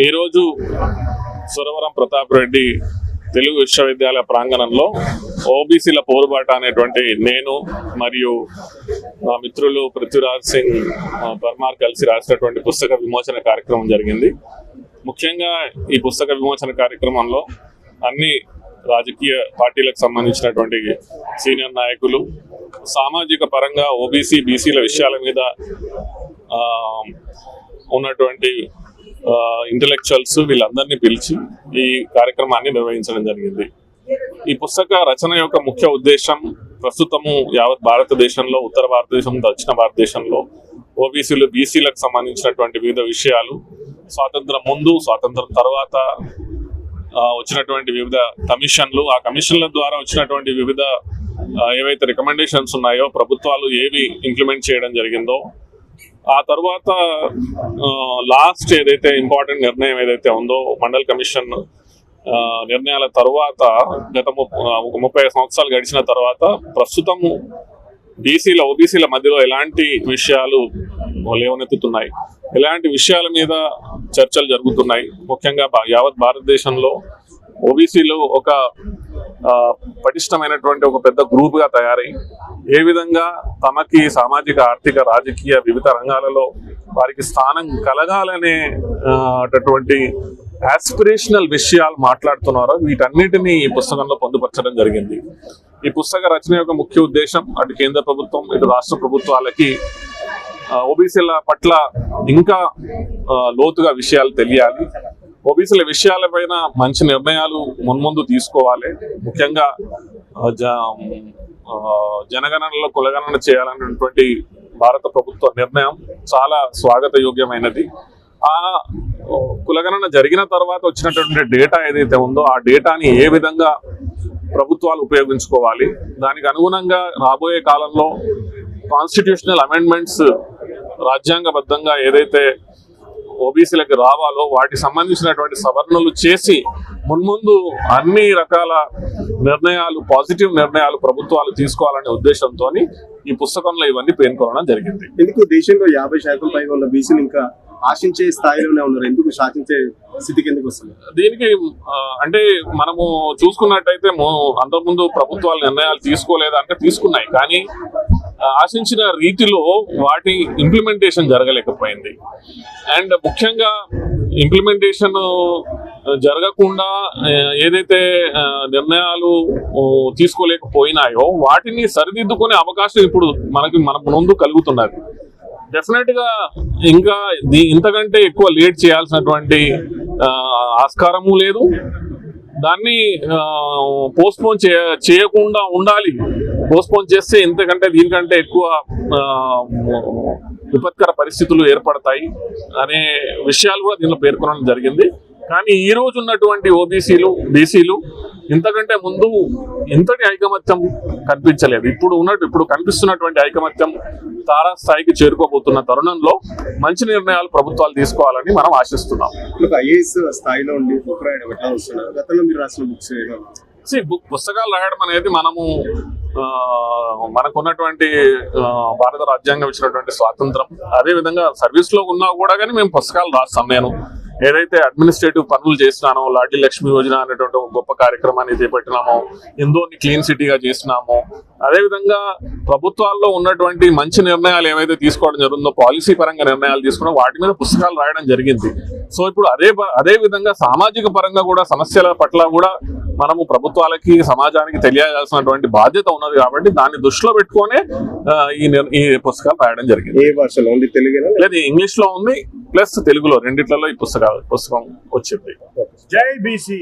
ఈరోజు సురవరం ప్రతాప్ రెడ్డి తెలుగు విశ్వవిద్యాలయ ప్రాంగణంలో ఓబీసీల పోరుబాట అనేటువంటి నేను మరియు మా మిత్రులు పృథ్వీరాజ్ సింగ్ పర్మార్ కలిసి రాసినటువంటి పుస్తక విమోచన కార్యక్రమం జరిగింది. ముఖ్యంగా ఈ పుస్తక విమోచన కార్యక్రమంలో అన్ని రాజకీయ పార్టీలకు సంబంధించినటువంటి సీనియర్ నాయకులు, సామాజిక పరంగా ఓబీసీ బీసీల విషయాల మీద ఉన్నటువంటి ఇంటలెక్చువల్స్ వీళ్ళందరినీ పిలిచి ఈ కార్యక్రమాన్ని నిర్వహించడం జరిగింది. ఈ పుస్తక రచన యొక్క ముఖ్య ఉద్దేశం ప్రస్తుతము యావత్ భారతదేశంలో, ఉత్తర భారతదేశం, దక్షిణ భారతదేశంలో ఓబీసీలు బీసీలకు సంబంధించినటువంటి వివిధ విషయాలు, స్వాతంత్రం ముందు స్వాతంత్రం తర్వాత వచ్చినటువంటి వివిధ కమిషన్లు, ఆ కమిషన్ల ద్వారా వచ్చినటువంటి వివిధ ఏవైతే రికమెండేషన్స్ ఉన్నాయో, ప్రభుత్వాలు ఏవి ఇంప్లిమెంట్ చేయడం జరిగిందో, ఆ తర్వాత లాస్ట్ ఏదైతే ఇంపార్టెంట్ నిర్ణయం ఏదైతే ఉందో మండల్ కమిషన్ నిర్ణయాల తర్వాత గత 30 సంవత్సరాలు గడిచిన తర్వాత ప్రస్తుతము ఓబీసీల మధ్యలో ఎలాంటి విషయాలు లేవనెత్తుతున్నాయి, ఎలాంటి విషయాల మీద చర్చలు జరుగుతున్నాయి. ముఖ్యంగా యావత్ భారతదేశంలో ఓబీసీలు ఒక పటిష్టమైనటువంటి ఒక పెద్ద గ్రూప్ గా తయారై ఏ విధంగా తమకి సామాజిక, ఆర్థిక, రాజకీయ వివిధ రంగాలలో వారికి స్థానం కలగాలనే అటువంటి ఆస్పిరేషనల్ విషయాలు మాట్లాడుతున్నారో వీటన్నిటినీ ఈ పుస్తకంలో పొందుపరచడం జరిగింది. ఈ పుస్తక రచన యొక్క ముఖ్య ఉద్దేశం అటు కేంద్ర ప్రభుత్వం, ఇటు రాష్ట్ర ప్రభుత్వాలకి ఓబీసీల పట్ల ఇంకా లోతుగా విషయాలు తెలియాలి, ఓబీసీల విషయాలపైన మంచి నిర్ణయాలు మున్ముందు తీసుకోవాలి. ముఖ్యంగా జనగణనలో కులగణన చేయాలనేటువంటి భారత ప్రభుత్వ నిర్ణయం చాలా స్వాగతయోగ్యమైనది. ఆ కులగణన జరిగిన తర్వాత వచ్చినటువంటి డేటా ఏదైతే ఉందో ఆ డేటాని ఏ విధంగా ప్రభుత్వాలు ఉపయోగించుకోవాలి, దానికి అనుగుణంగా రాబోయే కాలంలో కాన్స్టిట్యూషనల్ అమెండ్మెంట్స్ రాజ్యాంగబద్ధంగా ఏదైతే ఓబీసీలకు రావాలో వాటికి సంబంధించినటువంటి సవరణలు చేసి మున్ముందు అన్ని రకాల నిర్ణయాలు, పాజిటివ్ నిర్ణయాలు ప్రభుత్వాలు తీసుకోవాలనే ఉద్దేశంతో ఈ పుస్తకంలో ఇవన్నీ పేర్కొనడం జరిగింది. ఎందుకు దేశంలో 50% పైగా ఉన్న బీసీలు ఇంకా ఆశించే స్థాయిలోనే ఉన్నారు, ఎందుకు శాసించే స్థితికి ఎందుకు వస్తుంది? దీనికి అంటే మనము చూసుకున్నట్టయితే అంతకుముందు ప్రభుత్వాలు నిర్ణయాలు తీసుకోలేదంటే తీసుకున్నాయి, కానీ ఆశించిన రీతిలో వాటి ఇంప్లిమెంటేషన్ జరగలేకపోయింది. అండ్ ముఖ్యంగా ఇంప్లిమెంటేషన్ జరగకుండా ఏదైతే నిర్ణయాలు తీసుకోలేకపోయినాయో వాటిని సరిదిద్దుకునే అవకాశం ఇప్పుడు మన ముందు కలుగుతున్నది. డెఫినెట్ గా ఇంకా ఇంతకంటే ఎక్కువ లేట్ చేయాల్సినటువంటి ఆస్కారము లేదు. దాన్ని పోస్ట్పోన్ చేయకుండా ఉండాలి. పోస్ట్పోన్ చేస్తే దీనికంటే ఎక్కువ విపత్కర పరిస్థితులు ఏర్పడతాయి అనే విషయాలు కూడా దీనిలో పేర్కొనడం జరిగింది. కానీ ఈ రోజు ఉన్నటువంటి ఓబీసీలు, బీసీలు ఇంతకంటే ముందు ఇంతటి ఐకమత్యం కనిపించలేదు. ఇప్పుడు కనిపిస్తున్నటువంటి ఐకమత్యం తారాస్థాయికి చేరుకోబోతున్న తరుణంలో మంచి నిర్ణయాలు ప్రభుత్వాలు తీసుకోవాలని మనం ఆశిస్తున్నాం. ఐఏఎస్ స్థాయిలో ఉండి గతంలో మీరు రాసిన బుక్స్ పుస్తకాలు రాయడం అనేది మనకున్నటువంటి భారత రాజ్యాంగం ఇచ్చినటువంటి స్వాతంత్రం. అదే విధంగా సర్వీస్ లో ఉన్నా కూడా కానీ మేము పుస్తకాలు రాస్తాం. నేను ఏదైతే అడ్మినిస్ట్రేటివ్ పనులు చేసినానో, లాడ్లీ లక్ష్మి యోజన అనేటువంటి ఒక గొప్ప కార్యక్రమాన్ని చేపట్టినామో, ఇందోర్ని క్లీన్ సిటీగా చేసినామో, అదేవిధంగా ప్రభుత్వాల్లో ఉన్నటువంటి మంచి నిర్ణయాలు ఏవైతే తీసుకోవడం జరుగుతుందో, పాలసీ పరంగా నిర్ణయాలు తీసుకున్నా వాటి మీద పుస్తకాలు రాయడం జరిగింది. సో ఇప్పుడు అదే విధంగా సామాజిక పరంగా కూడా సమస్యల పట్ల కూడా మనము ప్రభుత్వాలకి, సమాజానికి తెలియాల్సినటువంటి బాధ్యత ఉన్నది. కాబట్టి దాన్ని దృష్టిలో పెట్టుకునే ఈ పుస్తకాలు రాయడం జరిగింది. ఏ భాషలో ఉంది? తెలుగు లేదు, ఇంగ్లీష్ లో ఉంది, ప్లస్ తెలుగులో, రెండిట్లలో ఈ పుస్తకం వచ్చింది. జై బీసీ.